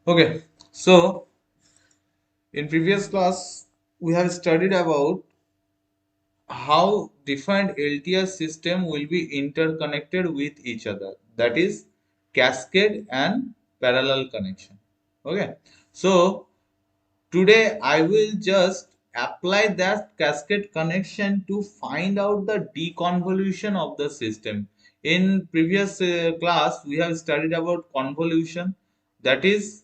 Okay, so in previous class we have studied about how different LTS system will be interconnected with each other. That is cascade and parallel connection. Okay, so today I will just apply that cascade connection to find out the deconvolution of the system. In previous class we have studied about convolution, that is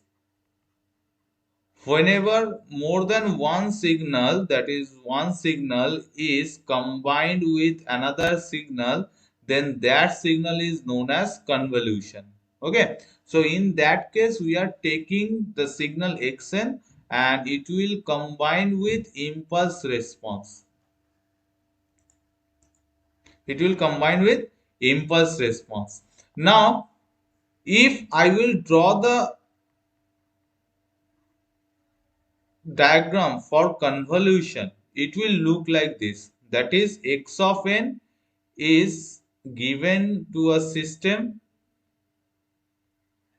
whenever more than one signal, that is one signal is combined with another signal, then that signal is known as convolution. Okay, so in that case we are taking the signal xn and it will combine with impulse response. It will combine with impulse response. Now if I will draw the diagram for convolution, it will look like this. That is, x of n is given to a system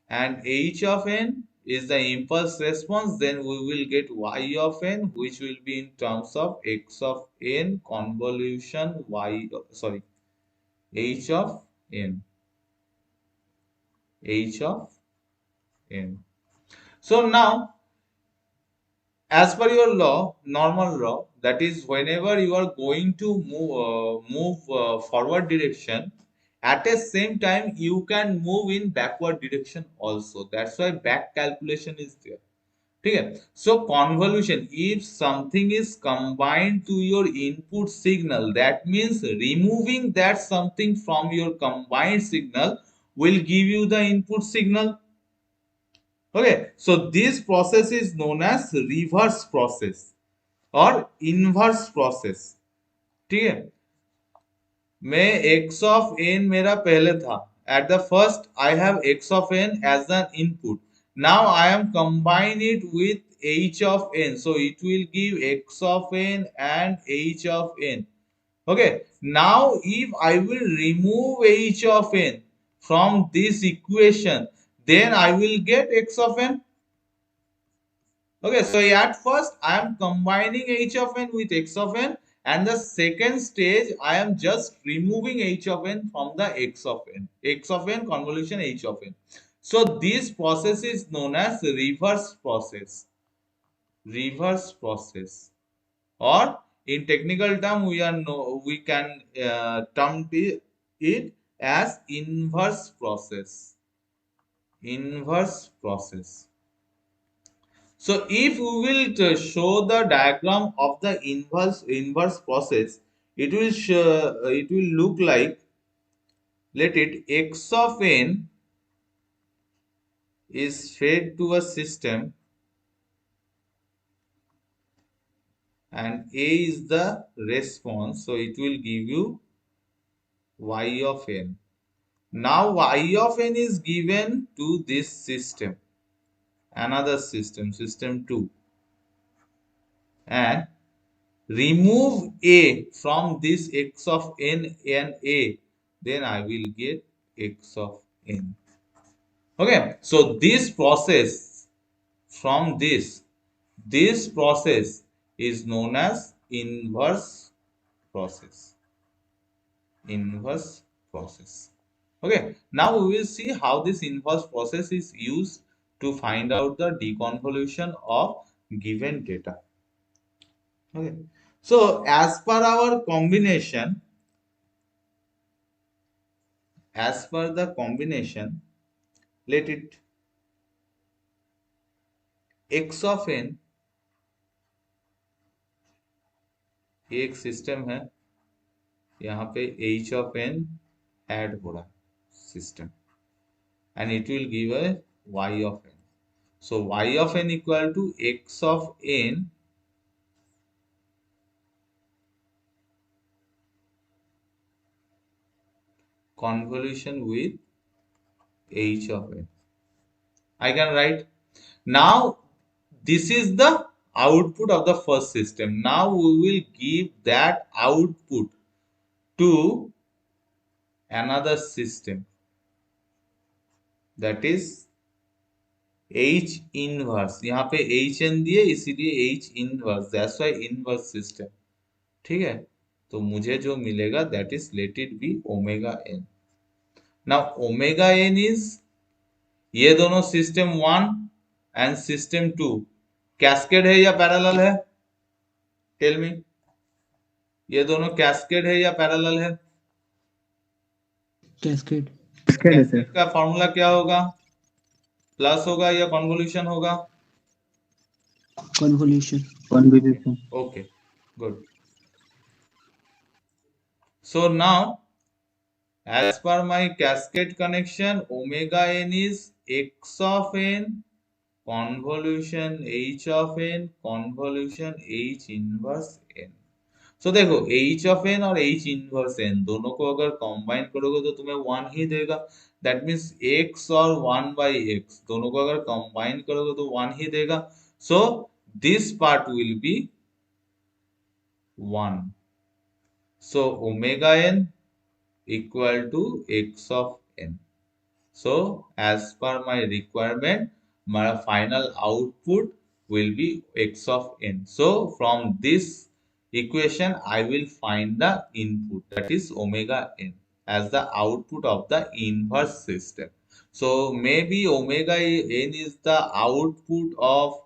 and h of n is the impulse response. Then we will get y of n, which will be in terms of x of n convolution h of n. H of n. So now, as per your law, normal law, that is whenever you are going to move forward direction, at the same time you can move in backward direction also. That's why back calculation is there. Okay. So convolution, if something is combined to your input signal, that means removing that something from your combined signal will give you the input signal. Okay, so this process is known as reverse process और inverse process. ठीक है, मैं x of n मेरा पहले था. At the first I have x of n as an input. Now I am combine it with h of n, so it will give x of n and h of n. Okay, now if I will remove h of n from this equation, then I will get x of n. Okay, so at first I am combining h of n with x of n, and the second stage I am just removing h of n from the x of n. X of n convolution h of n. So this process is known as reverse process. Reverse process. Or in technical term we can term it as inverse process. Inverse process. So if we will show the diagram of the inverse process, it will look like, let it, x of n is fed to a system and a is the response, so it will give you y of n. Now y of n is given to this system, another system, system 2, and remove a from this x of n and a, then I will get x of n. Okay, so this process from this process is known as inverse process. Inverse process. Okay, now we will see how this inverse process is used to find out the deconvolution of given data. Okay, so as per our combination, as per the combination, let it, x of n एक system है, यहाँ पे h of n add हो रहा है system, and it will give a y of n. So y of n equal to x of n convolution with h of n. I can write. Now this is the output of the first system. Now we will give that output to another system, that is H inverse, यहाँ पे HN दिए इसीलिए H inverse, that's why inverse system. ठीक है, तो मुझे जो मिलेगा that is let it be omega n. Now omega n is, ये दोनों सिस्टम 1 एंड सिस्टम 2 कैस्केड है या पैरेलल है? टेल मी, ये दोनों कैस्केड है या पैरेलल है? कैस्केड। कैस्केड का फॉर्मूला क्या होगा? प्लस होगा या कॉन्वोल्यूशन होगा? Convolution. Okay, good. So now, as per my cascade connection, omega n is x of n convolution h of n convolution h inverse n. So देखो h of n और h inverse n दोनों को अगर combine करोगे तो तुम्हें 1 ही देगा। That means x और 1 by x दोनों को अगर कंबाइन करोगे तो 1 ही देगा। So this part will be 1। So omega n equal to x of n. So as per my requirement, my final output will be x of n. So from this equation, I will find the input, that is omega n, as the output of the inverse system. So maybe omega n is the output of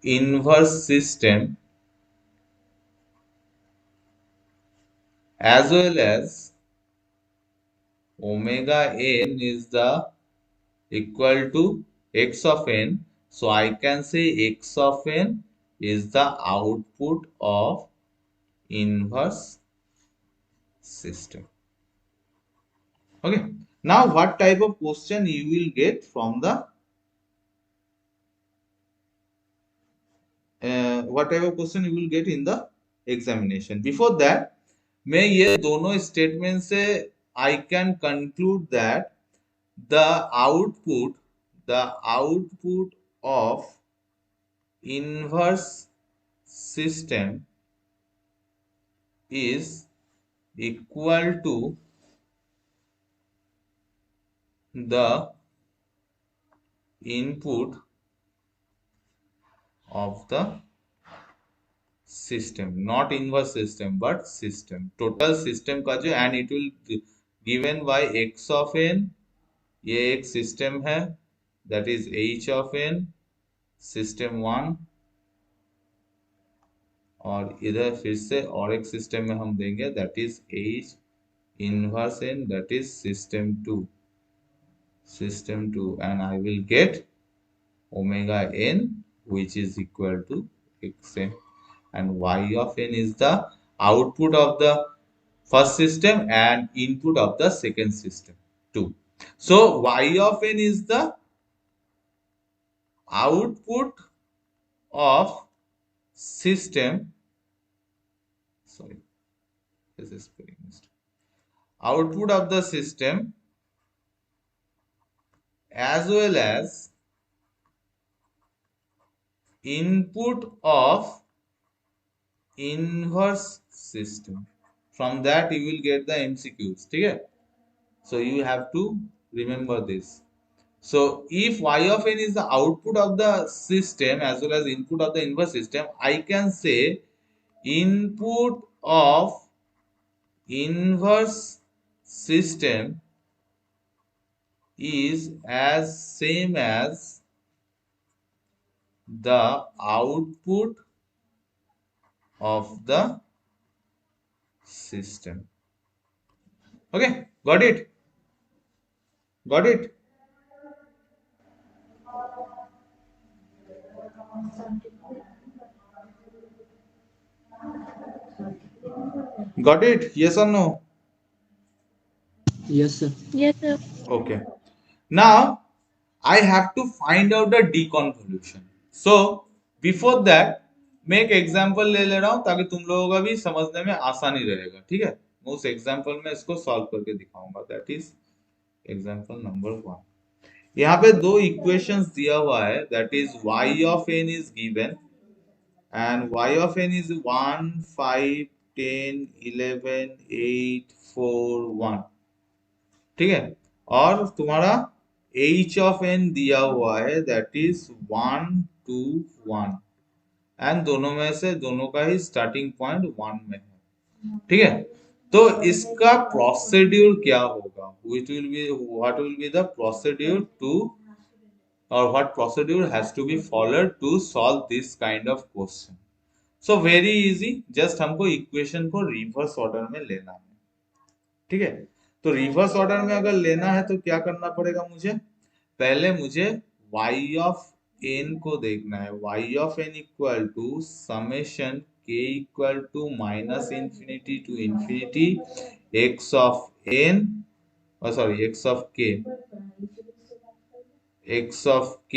inverse system, as well as omega n is the equal to x of n. So I can say x of n is the output of inverse system. Okay. Now what type of question you will get from the what type of question you will get in the examination? Before that, मैं ये दोनों statement से I can conclude that the output of inverse system is equal to the input of the system, not inverse system but system, total system का जो, and it will given by x of n, ये एक system है, that is h of n system 1, और इधर फिर से और एक system में हम देंगे that is h inverse n, that is system 2, and I will get omega n which is equal to xn, and y of n is the output of the first system and input of the second system 2. So y of n is the output of system, sorry, this is spelling mistake, output of the system as well as input of inverse system. From that you will get the MCQs. Okay? So you have to remember this. So if y of n is the output of the system as well as input of the inverse system, I can say input of inverse system is as same as the output of the system. Okay, got it? Got it? Got it? Yes or no? Yes, sir. Yes, sir. Okay. Now I have to find out the deconvolution. So before that मैं एक example ले रहा हूं ताकि तुम लोगों का भी समझने में आसानी रहेगा। ठीक है, मैं उस एग्जांपल में इसको सॉल्व करके दिखाऊंगा। That is example number 1। यहाँ पे दो इक्वेशंस दिया हुआ है, that is y of n is given and y of n is 1 5 10 11 8 4 1। ठीक है, और तुम्हारा h ऑफ n दिया हुआ है दैट इज 1 2 1 एंड दोनों में से दोनों का ही स्टार्टिंग पॉइंट 1 में है। ठीक है, तो इसका प्रोसीड्यूर क्या होगा, what will be the procedure to or what procedure has to be followed to solve this kind of question. So very easy, just हमको इक्वेशन को रिवर्स ऑर्डर में लेना है। ठीक है, तो रिवर्स ऑर्डर में अगर लेना है तो क्या करना पड़ेगा मुझे, पहले मुझे y ऑफ n को देखना है। y of n equal to summation k equal to minus infinity to infinity x of n, sorry x of k, x of k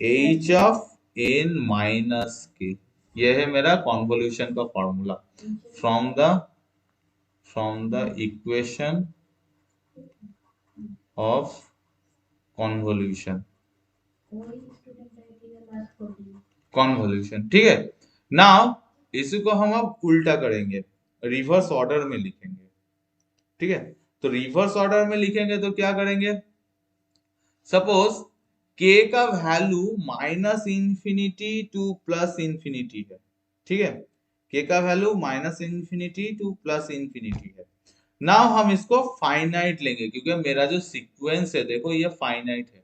h of n minus k, यह है मेरा convolution का formula from the equation of convolution. ठीक है, now इसी को हम अब उल्टा करेंगे, रिवर्स ऑर्डर में लिखेंगे। ठीक है, तो रिवर्स ऑर्डर में लिखेंगे तो क्या करेंगे, सपोज k का value minus infinity to plus infinity है। ठीक है, k का value minus infinity to plus infinity है। नाउ हम इसको फाइनाइट लेंगे क्योंकि मेरा जो सीक्वेंस है, देखो ये फाइनाइट है,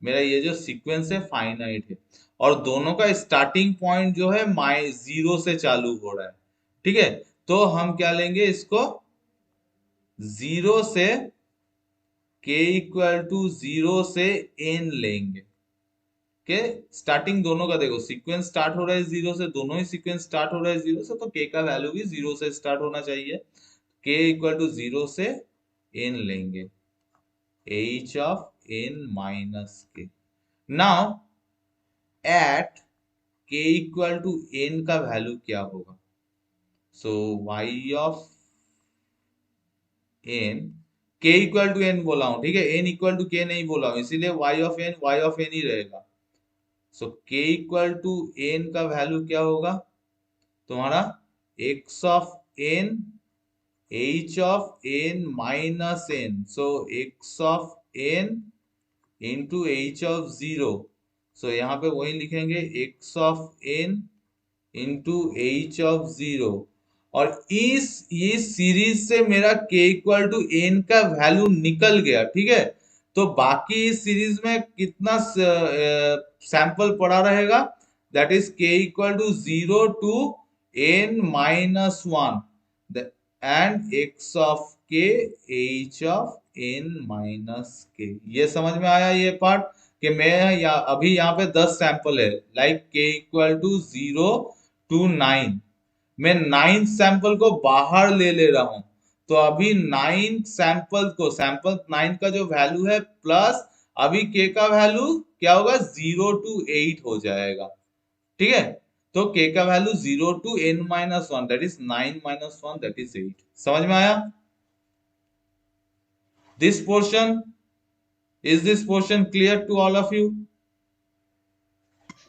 मेरा ये जो सीक्वेंस है फाइनाइट है और दोनों का स्टार्टिंग पॉइंट जो है जीरो से चालू हो रहा है। ठीक है, तो हम क्या लेंगे इसको, जीरो से k इक्वल टू जीरो से n लेंगे। के स्टार्टिंग दोनों का देखो, सीक्वेंस स्टार्ट हो रहा है जीरो से, दोनों ही सीक्वेंस स्टार्ट हो रहा है जीरो से, तो k का वैल्यू भी जीरो से स्टार्ट होना चाहिए। k इक्वल टू जीरो से n लेंगे, h of n minus k। Now at k equal to n का वैल्यू क्या होगा, so y of n, k equal to n बोला हूं, ठीक है, n इक्वल टू k नहीं बोला हूं, इसीलिए y ऑफ n ही रहेगा। So k equal to n का वैल्यू क्या होगा तुम्हारा, x of n h of n minus n, so x of n into h of zero, so यहाँ पे वही लिखेंगे x of n into h of zero. और इस सीरीज से मेरा k इक्वल टू n का वैल्यू निकल गया। ठीक है, तो बाकी इस सीरीज में कितना सैंपल पड़ा रहेगा, that is k equal to zero to n minus one and x of k h of n minus k। ये समझ में आया ये पार्ट, कि मैं अभी यहाँ पे 10 सैंपल है, like k equal to zero to 9, मैं 9 सैंपल को बाहर ले रहा हूं, तो अभी 9 सैंपल को, सैंपल 9 का जो वैल्यू है प्लस अभी k का वैल्यू क्या होगा, 0 टू 8 हो जाएगा। ठीक है, तो k का value 0 to n minus one, that is 9 minus one, that is 8। समझ में आया this portion, is this portion clear to all of you?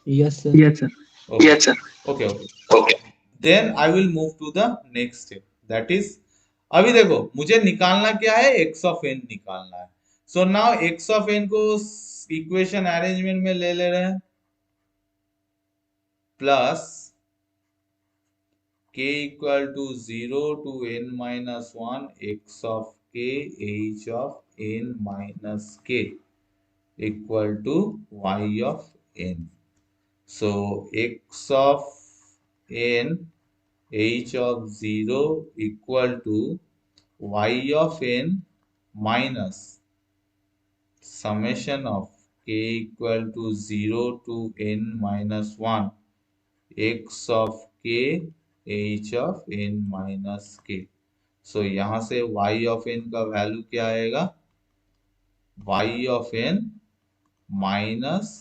Yes, sir. Yes, sir. Okay. Yes, sir. Okay, okay. Then I will move to the next step. That is, अभी देखो मुझे निकालना क्या है, x of n निकालना है। So now x of n को equation arrangement में ले रहे हैं, plus k equal to zero to n minus one x of k h of n minus k equal to y of n। So x of n h of 0 equal to y of n minus summation of k equal to 0 to n minus 1 x of k h of n minus k। So यहाँ से y of n का value क्या आएगा, y of n minus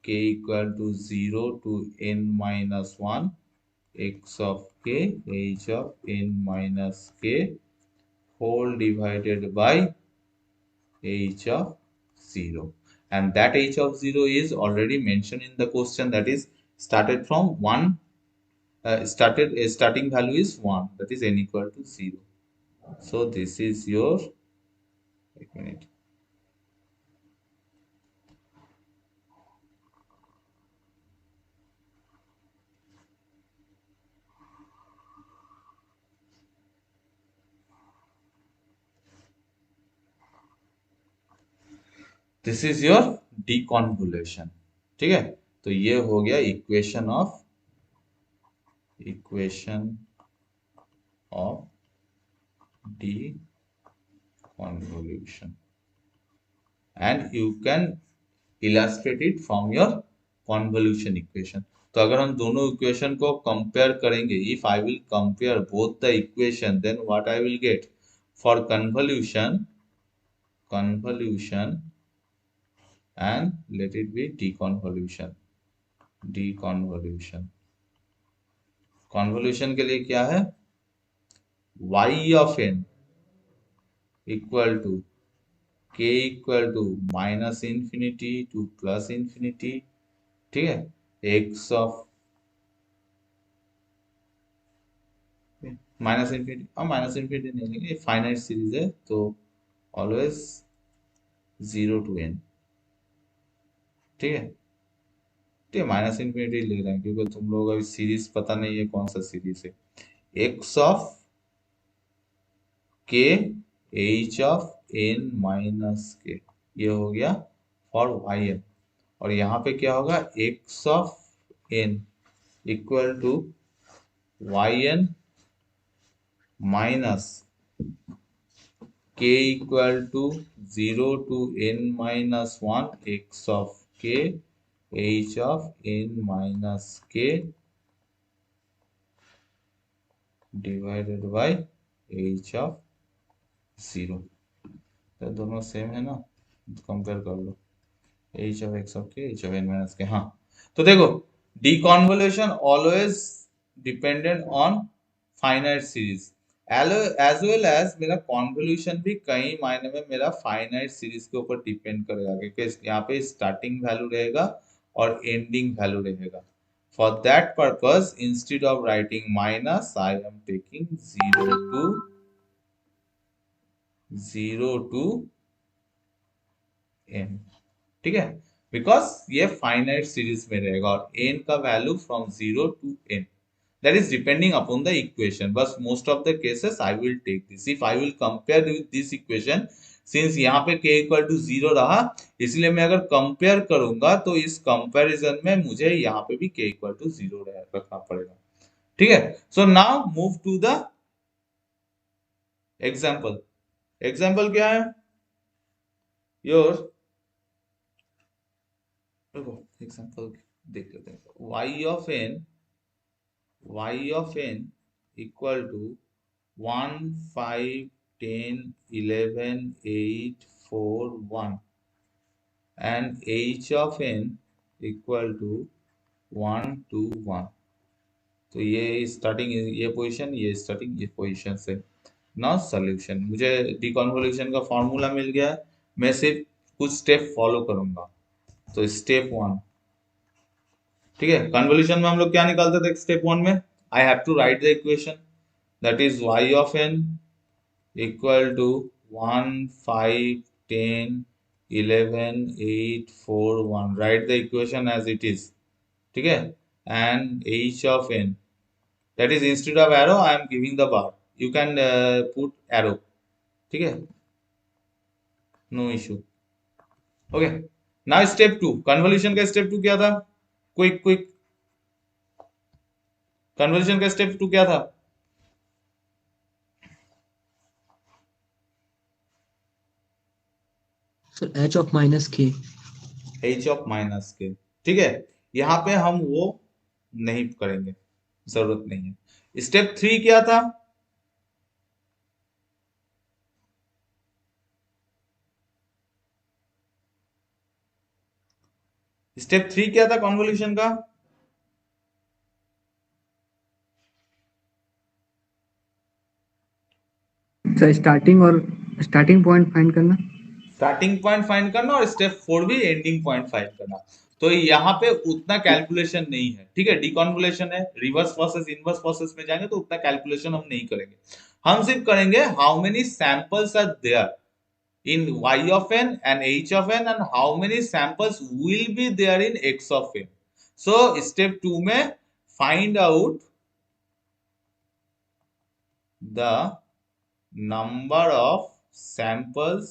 k equal to 0 to n minus 1 x of k h of n minus k whole divided by h of 0, and that h of 0 is already mentioned in the question, that is started from 1, starting value is 1, that is n equal to 0. So this is your, एक minute, this is your deconvolution. ठीक है, तो ये हो गया equation of deconvolution, and you can illustrate it from your convolution equation. तो अगर हम दोनों इक्वेशन को कंपेयर करेंगे, if I will compare both the equation, then what I will get for convolution and let it be deconvolution। Convolution के लिए क्या है, y of n equal to k equal to minus infinity to plus infinity. ठीक है, x of minus infinity, और minus infinity नहीं लेंगे, finite series है तो ऑलवेज 0 to n। ठीक है, ठीक है, माइनस इंफिनिटी ले रहे हैं क्योंकि तुम लोग अभी सीरीज पता नहीं है कौन सा सीरीज है। x of k h of n minus के, ये हो गया फॉर वाई एन। और यहाँ पे क्या होगा, x of n equal to y n minus k equal to 0 to n minus 1 x of k h of n minus k divided by h of 0। तो दोनों सेम है ना, कंपेयर कर लो, h of x of k h of n minus k। हाँ, तो देखो deconvolution always dependent on finite series, as well as मेरा convolution भी कई मायने में मेरा फाइनाइट सीरीज के ऊपर डिपेंड करेगा, क्योंकि यहाँ पे स्टार्टिंग वैल्यू रहेगा और एंडिंग वैल्यू रहेगा। For that purpose instead of writing minus I am taking 0 to n। ठीक है, बिकॉज ये फाइनाइट सीरीज में रहेगा और n का value from 0 to n, that is depending upon the equation, but most of the cases I will take this, if I will compare with this equation, since यहाँ पे k equal to 0 रहा, इसलिए मैं अगर compare करूंगा तो इस comparison में मुझे यहाँ पे भी k equal to 0 रखना पड़ेगा। ठीक है, so now move to the example. Example क्या है योर, देखो एग्जाम्पल देख लेते हैं। y of n equal to 1 5 10 11 8 4 1 and h of n equal to 1 2 1। तो ये स्टार्टिंग, ये पोजीशन, ये स्टार्टिंग, ये पोजीशन से नाउ सॉल्यूशन। मुझे डीकॉन्वोल्यूशन का फॉर्मूला मिल गया है, मैं सिर्फ कुछ स्टेप फॉलो करूंगा। तो स्टेप 1, ठीक है, कन्वोल्यूशन में हम लोग क्या निकालते थे स्टेप 1 में, I have to write the equation that is y of n equal to 1 5 10 11 8 4 1। write the equation as it is। ठीक है, and h of n, that is instead of arrow I am giving the bar, you can put arrow। ठीक है, no issue। Okay, now step 2, convolution का step 2 क्या था, quick quick, convolution का step 2 क्या था, सर h ऑफ माइनस के। h of minus के। ठीक है, यहाँ पे हम वो नहीं करेंगे, जरूरत नहीं है। स्टेप 3 क्या था, स्टेप 3 क्या था कन्वोल्यूशन का, सर स्टार्टिंग पॉइंट फाइंड करना। स्टार्टिंग पॉइंट फाइंड करना, और स्टेप 4 भी एंडिंग पॉइंट फाइंड करना। तो यहाँ पे उतना कैलकुलेशन नहीं है। ठीक है, डिकॉन्वोल्यूशन है, रिवर्स प्रोसेस इनवर्स प्रोसेस में जाएंगे तो उतना कैलकुलेशन हम नहीं करेंगे। हम सिर्फ करेंगे how many samples are there in y of n and h of n and how many samples will be there in x of n। so step 2 में find out the number of samples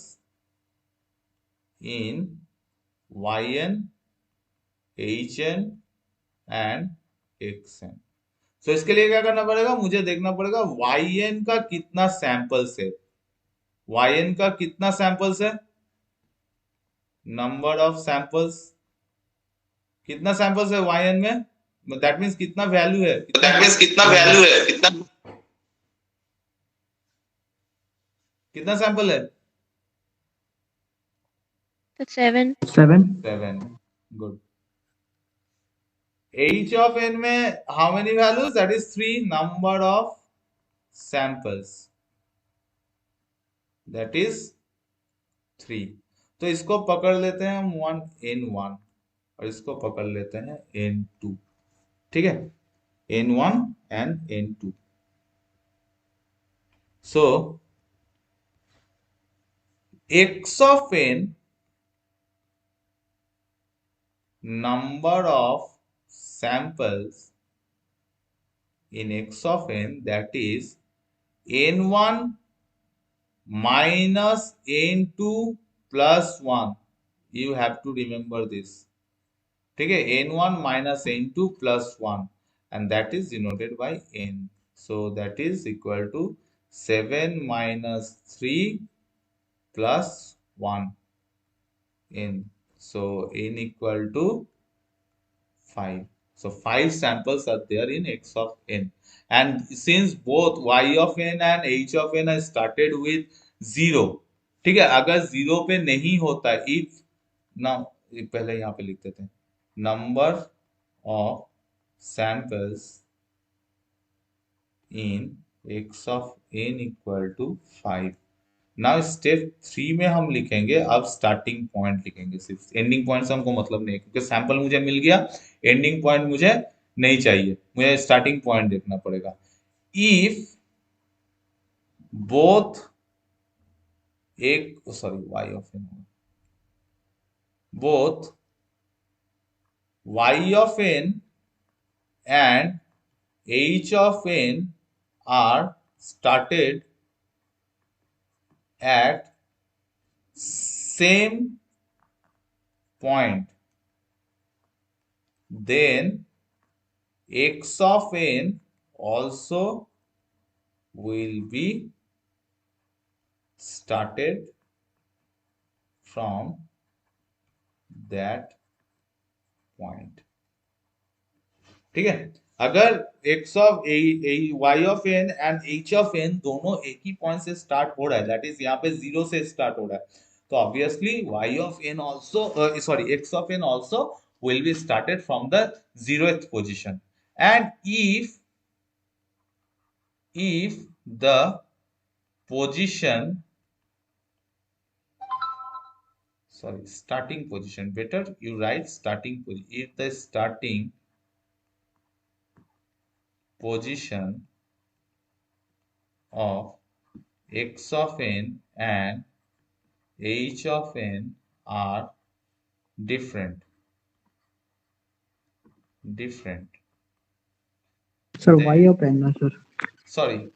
in yn, hn and xn। तो इसके लिए क्या करना पड़ेगा, मुझे देखना पड़ेगा yn का कितना सैंपल्स है। yn का कितना सैंपल्स है, नंबर ऑफ सैंपल्स, कितना सैंपल्स है yn में, दैट मीन्स कितना वैल्यू है, दैट मीन्स कितना वैल्यू है, कितना सैंपल है, That's 7. 7। Good. h of n में how many values, that is 3, number of samples that is 3। तो इसको पकड़ लेते हैं हम n1 और इसको पकड़ लेते हैं n2। ठीक है, n1 and n2। So x of n, number of samples in x of n, that is n1 minus n2 plus 1। you have to remember this। ठीक है, n1 minus n2 plus 1 and that is denoted by n। so that is equal to 7 minus 3 plus 1 n। so n equal to 5। so 5 samples are there in x of n, and since both y of n and h of n are started with 0। ठीक है, अगर 0 पे नहीं होता, if ना, पहले यहाँ पे लिख देते हैं number of samples in x of n equal to 5। Now step 3 में हम लिखेंगे, अब स्टार्टिंग पॉइंट लिखेंगे, सिर्फ एंडिंग पॉइंट से हमको मतलब नहीं है, क्योंकि सैंपल मुझे मिल गया, एंडिंग पॉइंट मुझे नहीं चाहिए, मुझे स्टार्टिंग पॉइंट देखना पड़ेगा। इफ बोथ एक sorry y of n, both y of n and h of n are started at same point, then x of n also will be started from that point। ठीक है, अगर x of y of n and h of n दोनों एक ही point से start हो रहा है, that is यहाँ पे 0 से स्टार्ट हो रहा है, तो obviously y of n also sorry x of n also will be started from the 0th position। and if the position, sorry starting position, better you write starting position, if the starting position of x of n and h of n are different, Sir, then y of n, sir. sorry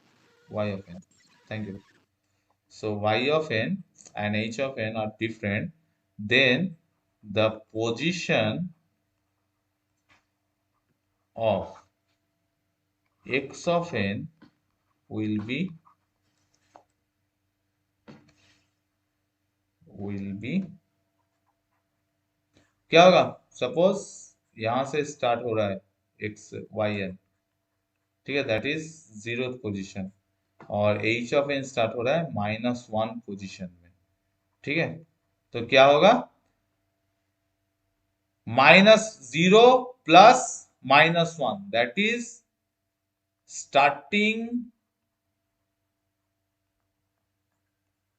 y of n, thank you। so y of n and h of n are different, then the position of x of n will be क्या होगा, suppose यहां से start हो रहा है x y n, ठीक है, that is 0th position, और h of n स्टार्ट हो रहा है -1 पोजीशन में। ठीक है, तो क्या होगा, -0 plus -1, that is starting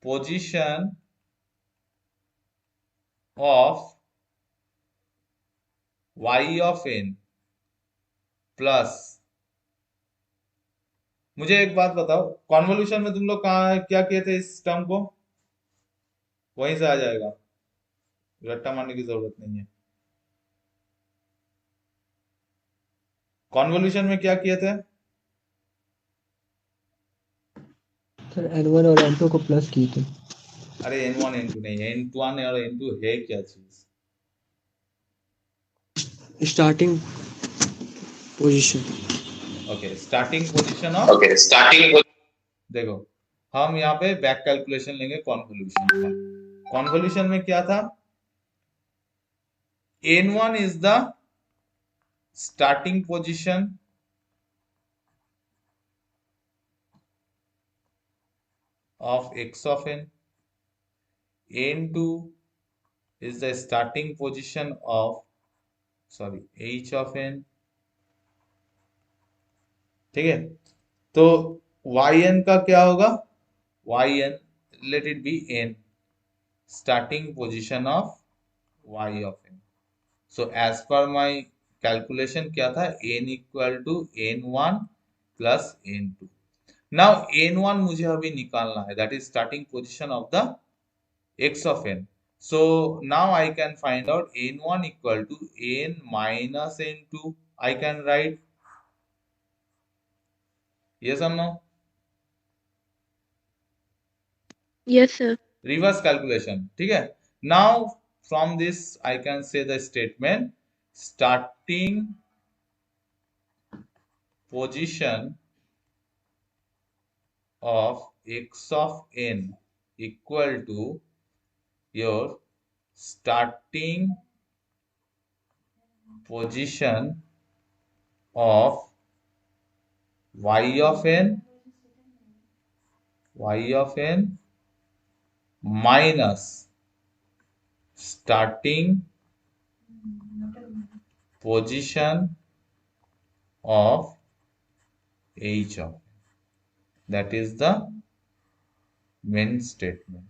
position of y of n plus, मुझे एक बात बताओ, कॉन्वोल्यूशन में तुम लोग कहा क्या किए थे, इस टर्म को वहीं से आ जाएगा, रट्टा मारने की जरूरत नहीं है। कॉन्वोल्यूशन में क्या किए थे, सर n1 और n2 को प्लस किए थे। अरे n1 n2 नहीं, n1 और n2 है क्या चीज? Starting position. Okay, starting position of, okay starting देखो हम यहाँ पे बैक कैलकुलेशन लेंगे कॉन्वोल्यूशन का। कॉन्वोल्यूशन में क्या था? n1 is the starting position of x of n, n2 is the starting position of, sorry, h of n, ठीक है। तो yn का क्या होगा? yn, let it be n, starting position of y of n. So as per my calculation क्या था? n equal to n1 plus n2. Now n1 मुझे अभी निकालना है, that is starting position of the x of n. So now I can find out n1 equal to n minus n2. I can write, yes or no? Yes, sir. Reverse calculation, ठीक है। Now from this I can say the statement starting position of x of n equal to your starting position of y of n minus starting position of h of n. That is the main statement.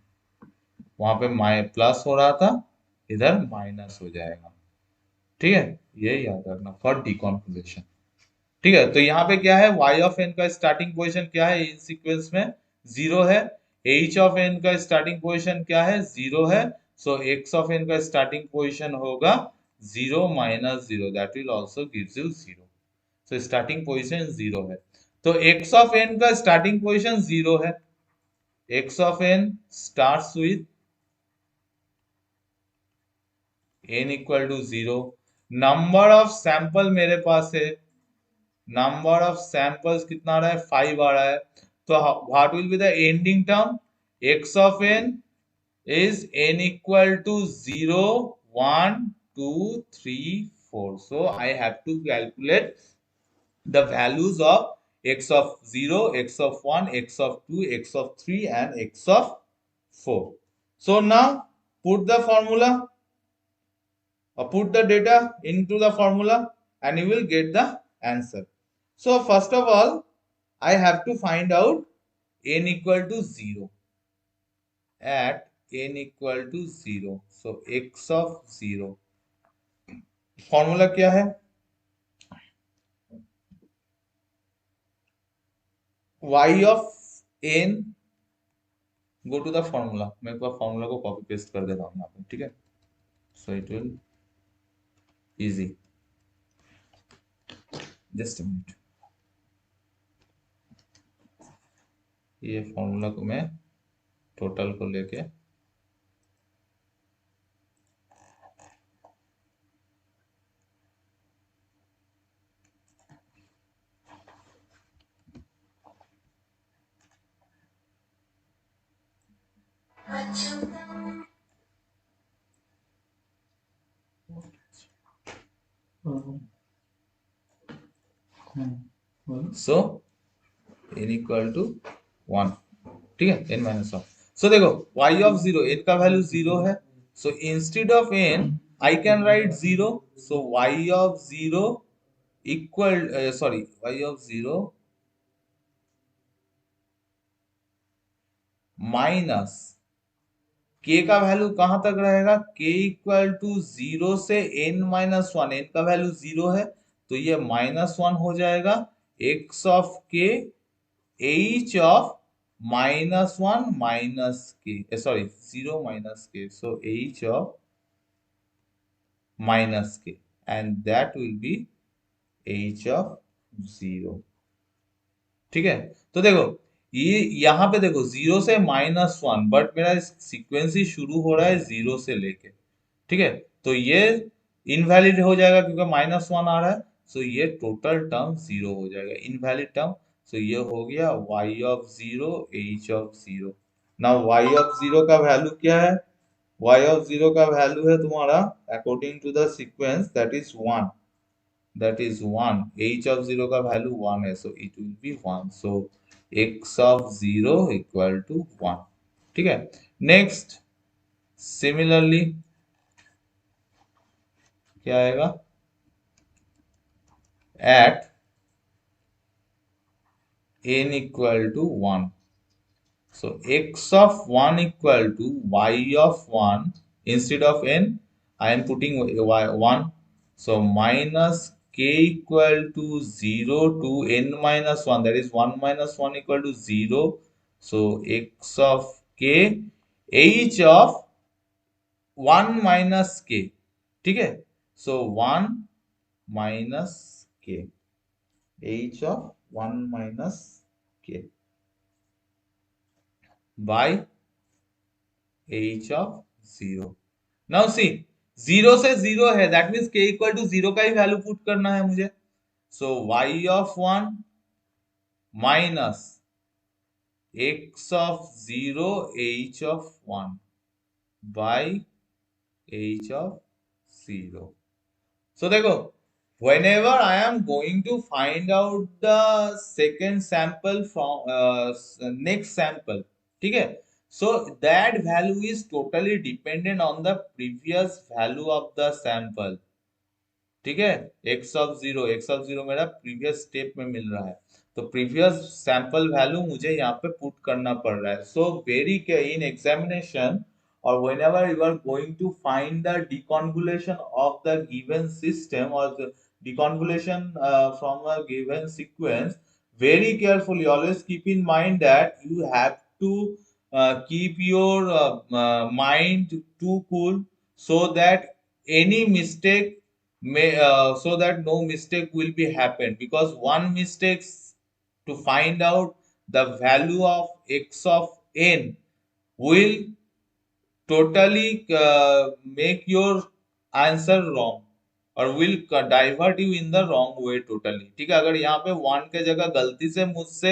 वहां पे plus हो रहा था, इधर minus हो जाएगा, ठीक है। ये याद रखना फॉर डिकॉन्वोल्यूशन, ठीक है। तो यहाँ पे क्या है? y ऑफ n का स्टार्टिंग पोजीशन क्या है इन सीक्वेंस में? 0 है। h ऑफ n का स्टार्टिंग पोजीशन क्या है? 0 है। सो x ऑफ n का स्टार्टिंग पोजीशन होगा 0 minus 0, that will also gives you 0। So starting position 0 है। तो x ऑफ n का स्टार्टिंग पोजीशन 0 है। x of n starts with n equal to 0। Number of sample मेरे पास है, number of samples कितना आ रहा है? 5 आ रहा है। तो what will be the ending term? x of n is n equal to 0, 1, 2, 3, 4. So I have to calculate the values of x of 0, x of 1, x of 2, x of 3 and x of 4. So now put the formula, or put the data into the formula, and you will get the answer. So first of all, I have to find out n equal to 0 at n equal to 0. So x of 0, formula क्या है? y of n, go to the formula. मैं एक बार formula को copy paste कर देता हूँ यहाँ पे, ठीक है। So it will easy, just a minute. ये फॉर्मूला को मैं टोटल को लेके सो n इक्वल टू 1, ठीक है, n माइनस 1। सो देखो y ऑफ 0, n का वैल्यू 0 है। So instead of n I can write 0। So y of 0 equal, sorry, y of 0 minus k का वैल्यू कहां तक रहेगा? k इक्वल टू 0 से n माइनस 1, n का वैल्यू 0 है तो ये माइनस 1 हो जाएगा। x of k, h of minus 1 minus k, sorry 0 minus k, so h of minus k, and that will be h of 0, ठीक है। तो देखो ये यहाँ पे देखो 0 से -1, बट मेरा सीक्वेंस ही शुरू हो रहा है 0 से लेके, ठीक है। तो ये इनवैलिड हो जाएगा क्योंकि -1 आ रहा है। सो ये टोटल टर्म 0 हो जाएगा, इनवैलिड टर्म। सो ये हो गया y of 0 h of 0। Now y of 0 का वैल्यू क्या है? y ऑफ 0 का वैल्यू है तुम्हारा according to the sequence that is 1, that is 1। h of 0 का वैल्यू 1 है, so it will be 1। so x of 0 equal to 1, ठीक है। नेक्स्ट सिमिलरली क्या आएगा? at n equal to 1, so x of 1 equal to y of 1, instead of n I am putting y 1, so minus k equal to 0 to n minus 1, that is 1 minus 1 equal to 0, so x of k h of 1 minus k, ठीक है। so 1 minus k, h of 1 minus k by h of 0। Now see 0 से 0 है, that means k equal to 0 का ही value put करना है मुझे। So y of 1 minus x of 0 h of 1 by h of 0। So देखो, whenever I am going to find out the second sample from next sample, ठीक है, so that value is totally dependent on the previous value of the sample, ठीक है। x of 0 मेरा previous step में मिल रहा है, तो प्रीवियस सैंपल वैल्यू मुझे यहाँ पे पुट करना पड़ रहा है। So very in examination or whenever you are going to find the deconvolution of the given system or the deconvolution from a given sequence, very carefully always keep in mind that you have to keep your mind too cool, so that any mistake may so that no mistake will be happen, because one mistake to find out the value of x of n will totally make your answer wrong और will divert you in the wrong way totally, ठीक है। अगर यहाँ पे 1 के जगह गलती से मुझसे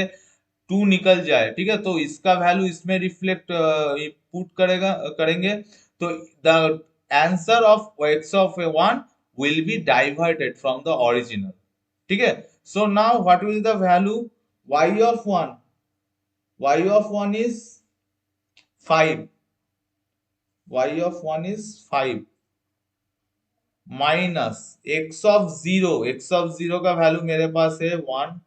2 निकल जाए, ठीक है, तो इसका वैल्यू इसमें रिफ्लेक्ट पुट करेंगे, तो the answer of x of 1 will be diverted from the original, ठीक है। so now what will the value y of 1? y of 1 is 5, y of 1 is 5 minus x of 0 का value मेरे पास है 1,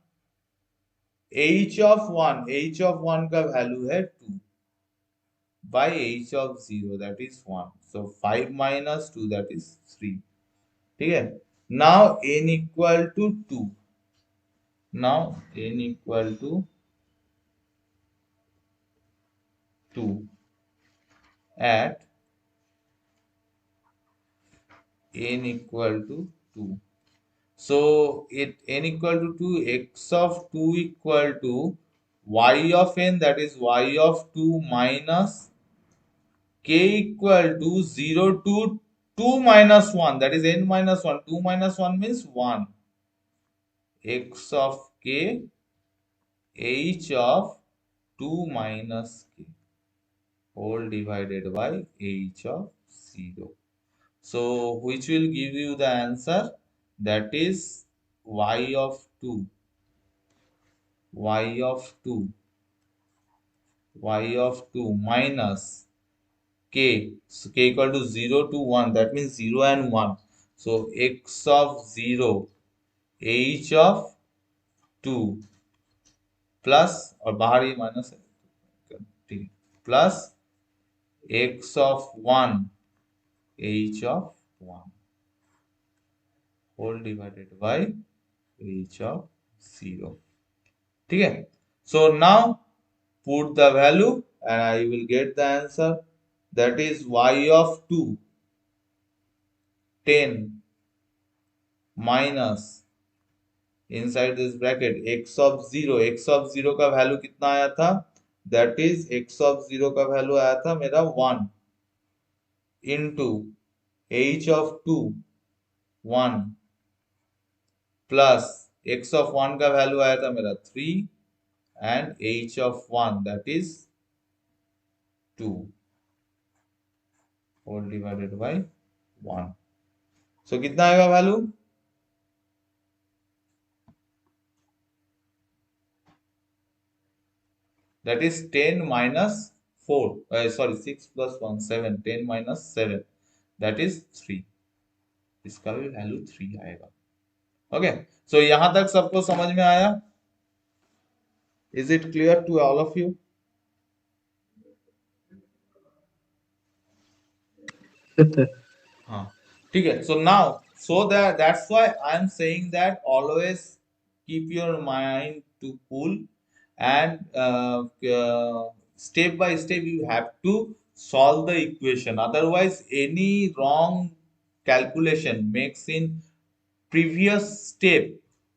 h of 1 का value है 2 by h of 0 that is 1, so 5 minus 2 that is 3, ठीक है। now n equal to 2, now n equal to 2 at n equal to 2, so it n equal to 2, x of 2 equal to y of n, that is y of 2 minus k equal to 0 to 2 minus 1, that is n minus 1, 2 minus 1 means 1, x of k h of 2 minus k whole divided by h of 0, so which will give you the answer, that is y of 2, y of 2, y of 2 minus k, so k equal to 0 to 1, that means 0 and 1, so x of 0 h of 2 plus, और बाहर ये minus है, ठीक है, plus x of 1 h of 1 whole divided by h of 0, ठीक है। so now put the value and I will get the answer, that is y of 2 10 minus inside this bracket x of 0 का value कितना आया था, that is x of 0 का value आया था मेरा 1 into h of 2 1 plus x of 1 का value आया था मेरा 3 and h of 1 that is 2 whole divided by 1. So कितना आएगा value, that is 10 minus 4 sorry 6 plus 1 7 10 minus 7 that is 3. इसका भी वैल्यू 3 आएगा. ओके सो यहां तक सबको समझ में आया? Is it clear to all of you? Yes, sir. हाँ ठीक है. So now so that's why I am saying that always keep your mind to cool and step by step you have to solve the equation, otherwise any wrong calculation makes in previous step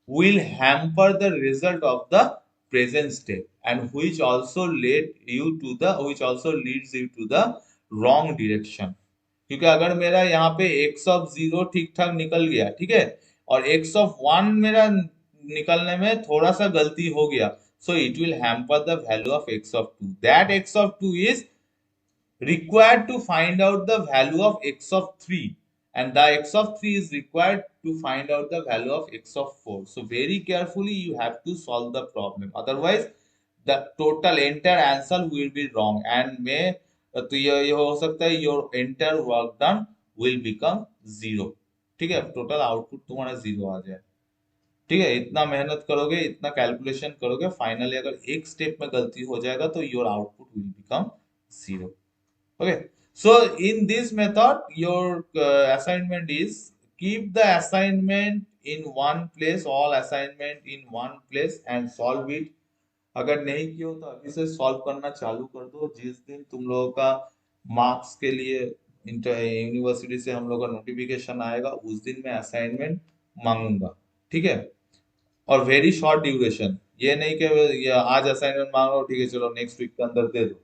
will hamper the result of the present step and which also which also leads you to the wrong direction. क्योंकि अगर मेरा यहाँ पे x of 0 ठीक ठाक निकल गया, ठीक है, और x of 1 मेरा निकलने में थोड़ा सा गलती हो गया, so it will hamper the value of x of 2. That x of 2 is required to find out the value of x of 3 and the x of 3 is required to find out the value of x of 4. So very carefully you have to solve the problem, otherwise the total entire answer will be wrong and may तो ये हो सकता है your entire work done will become zero. ठीक है, total output तुम्हारा zero आ जाए. ठीक है, इतना मेहनत करोगे, इतना कैलकुलेशन करोगे, फाइनली अगर एक स्टेप में गलती हो जाएगा तो your output will become zero. Okay, so in this method, your assignment is keep the assignment in one place, all assignment in one place and solve it. अगर नहीं किया हो तो अभी से सॉल्व करना चालू कर दो. जिस दिन तुम लोगों का मार्क्स के लिए यूनिवर्सिटी से हम लोग का नोटिफिकेशन आएगा उस दिन मैं असाइनमेंट मांगूंगा. ठीक है, और वेरी शॉर्ट ड्यूरेशन, ये नहीं कि ये आज असाइनमेंट मांग रहा हूँ, ठीक है चलो नेक्स्ट वीक के अंदर दे दो.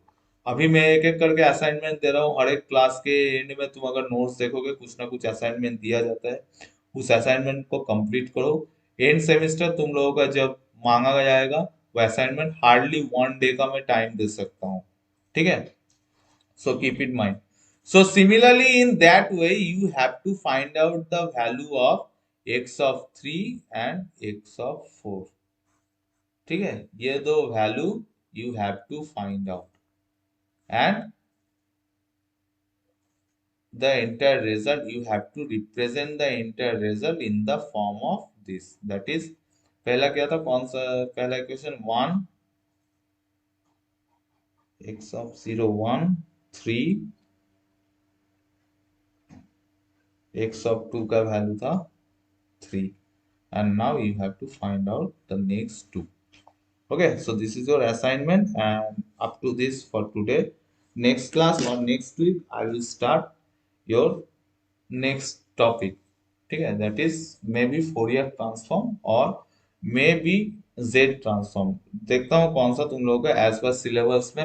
अभी मैं एक एक करके असाइनमेंट दे रहा हूँ. हर एक क्लास के एंड में तुम अगर नोट्स देखोगे कुछ ना कुछ असाइनमेंट दिया जाता है, उस असाइनमेंट को कंप्लीट करो. एंड सेमेस्टर तुम लोगों का जब मांगा जाएगा वो असाइनमेंट हार्डली 1 डे का मैं टाइम दे सकता हूँ. ठीक है, so keep in mind. So similarly in that way you have to find out the value of x of 3 and x of 4. ठीक है, ये दो value you have to find out and the entire result you have to represent the entire result in the form of this. That is पहला क्या था, कौन सा पहला equation, 1 x of 0 1 3 x of 2 का वैल्यू था 3 and now you have to find out the next two. Okay, so this is your assignment and up to this for today. Next class or next week I will start your next topic. ठीक है, that is maybe Fourier transform or maybe Z transform. देखता हूँ कौन सा तुम लोगों को as per syllabus में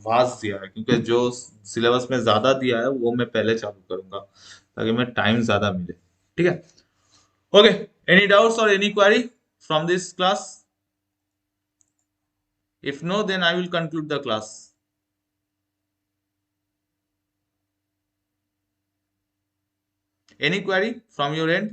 वास्ट दिया है, क्योंकि जो सिलेबस में ज्यादा दिया है वो मैं पहले चालू करूंगा ताकि मैं टाइम ज्यादा मिले. ठीक है, ओके, एनी डाउट्स और any query from this class? If no, then I will conclude the class. Any query from your end?